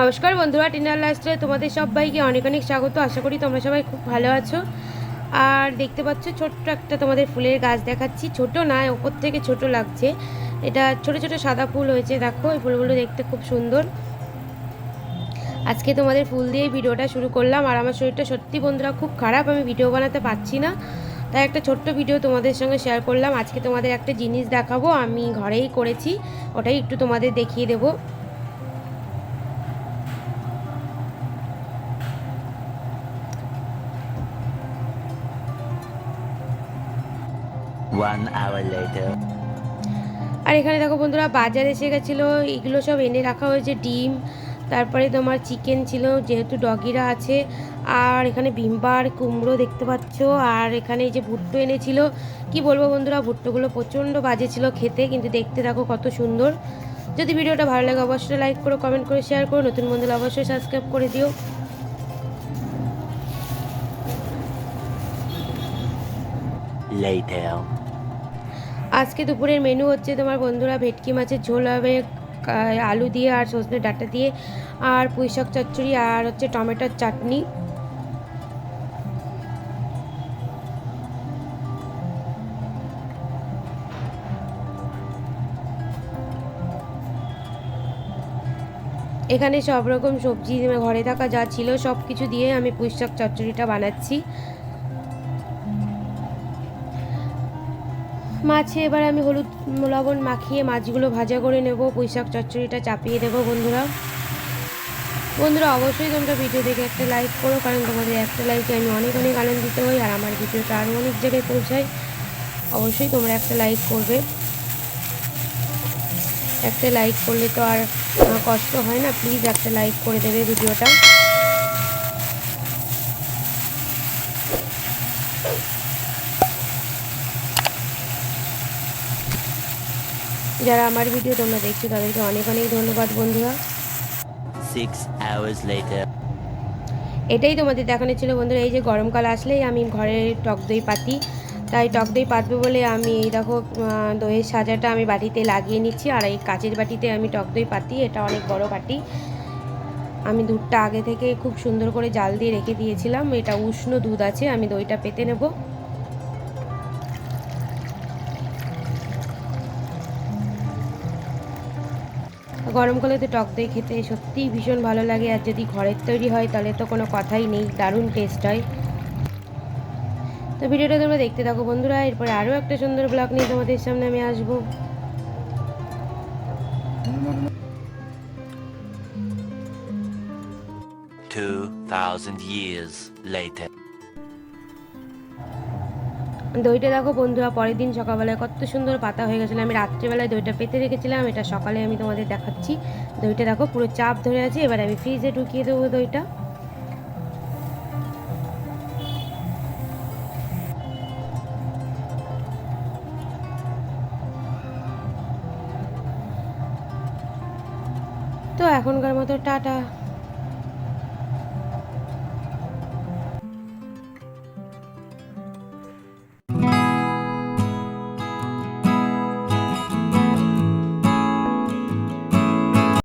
নমস্কার বন্ধুরা, টিনার লাইফস্টাইলে তোমাদের সবাইকে অনেক অনেক স্বাগত। আশা করি তোমরা সবাই খুব ভালো আছো। আর দেখতে পাচ্ছ ছোট্ট একটা তোমাদের ফুলের গাছ দেখাচ্ছি। ছোট না, ওপর থেকে ছোট লাগছে। এটা ছোট ছোট সাদা ফুল হয়েছে, দেখো এই ফুলগুলো দেখতে খুব সুন্দর। আজকে তোমাদের ফুল দিয়ে ভিডিওটা শুরু করলাম। আর আমার শরীরটা সত্যি বন্ধুরা খুব খারাপ, আমি ভিডিও বানাতে পারছি না, তাই একটা ছোট্ট ভিডিও তোমাদের সঙ্গে শেয়ার করলাম। আজকে তোমাদের একটা জিনিস দেখাবো, আমি ঘরেই করেছি, ওটাই একটু তোমাদের দেখিয়ে দেবো। আর এখানে দেখো বন্ধুরা, বাজার এসে গেছিলো, এগুলো সব এনে রাখা হয়েছে। ডিম, তারপরে তোমার চিকেন ছিল যেহেতু ডগিরা আছে, আর এখানে ভিমবার কুমড়ো দেখতে পাচ্ছ। আর এখানে এই যে ভুট্টো এনেছিল, কি বলবো বন্ধুরা, ভুট্টোগুলো প্রচণ্ড বাজে ছিল খেতে, কিন্তু দেখতে দেখো কত সুন্দর। যদি ভিডিওটা ভালো লাগে অবশ্যই লাইক করো, কমেন্ট করে শেয়ার করো, নতুন বন্ধুরা অবশ্যই সাবস্ক্রাইব করে দিও। আজকে দুপুরের মেনু হচ্ছে তোমার বন্ধুরা ভেটকি মাছের ঝোল হবে আলু দিয়ে আর সজনে ডাঁটা দিয়ে, আর পুঁই শাক চচ্চড়ি, আর হচ্ছে টমেটোর চাটনি। এখানে সব রকম সবজি ঘরে থাকা যা ছিল সব কিছু দিয়ে আমি পুঁই শাক চচ্চড়িটা বানাচ্ছি। মাছে এবার আমি হলুদ লবণ মাখিয়ে মাছগুলো ভাজা করে নেব, পুঁই শাক চচ্চড়িটা চাপিয়ে দেবো। বন্ধুরা অবশ্যই তোমরা ভিডিও দেখে একটা লাইক করো, কারণ তোমাদের একটা লাইকে আমি অনেক অনেক আনন্দিত হই, আর আমার ভিডিওটা আরও অনেক জায়গায় পৌঁছায়। অবশ্যই তোমরা একটা লাইক করবে, একটা লাইক করলে তো আর কষ্ট হয় না, প্লিজ একটা লাইক করে দেবে ভিডিওটা। যারা আমার ভিডিও তোমরা দেখছো তাদেরকে অনেক অনেক ধন্যবাদ বন্ধুরা। 6 hours later. এটাই তোমাদের দেখানো ছিল বন্ধুরা। এই যে গরমকাল আসলেই আমি ঘরে টক দই পাতি, তাই টক দই পাতবো বলে আমি এই দেখো দইয়ের সাজাটা আমি বাটিতে লাগিয়ে নিচ্ছি। আর এই কাচের বাটিতে আমি টক দই পাতি, এটা অনেক বড় বাটি। আমি দুধটা আগে থেকে খুব সুন্দর করে জাল দিয়ে রেখে দিয়েছিলাম, এটা উষ্ণ দুধ আছে, আমি দইটা পেতে নেব। গরমকালে তো টক দই খেতে সত্যিই ভীষণ ভালো লাগে, আর যদি ঘরের তৈরি হয় তাহলে তো কোনো কথাই নেই, দারুণ টেস্ট হয়। তো ভিডিওটা তোমরা দেখতে থাকো বন্ধুরা, এরপরে আরও একটা সুন্দর ব্লগ নিয়ে তোমাদের সামনে আমি আসবো। 2000 years later. দইটা দেখো বন্ধুরা, পরের দিন সকালবেলায় কত সুন্দর পাতা হয়ে গেছিলো। আমি রাত্রেবেলায় দইটা পেতে রেখেছিলাম, এটা সকালে আমি তোমাদের দেখাচ্ছি। দইটা দেখো পুরো চাপ ধরে আছে, এবার আমি ফ্রিজে ঢুকিয়ে দেবো দইটা। তো এখনকার মতো টাটা।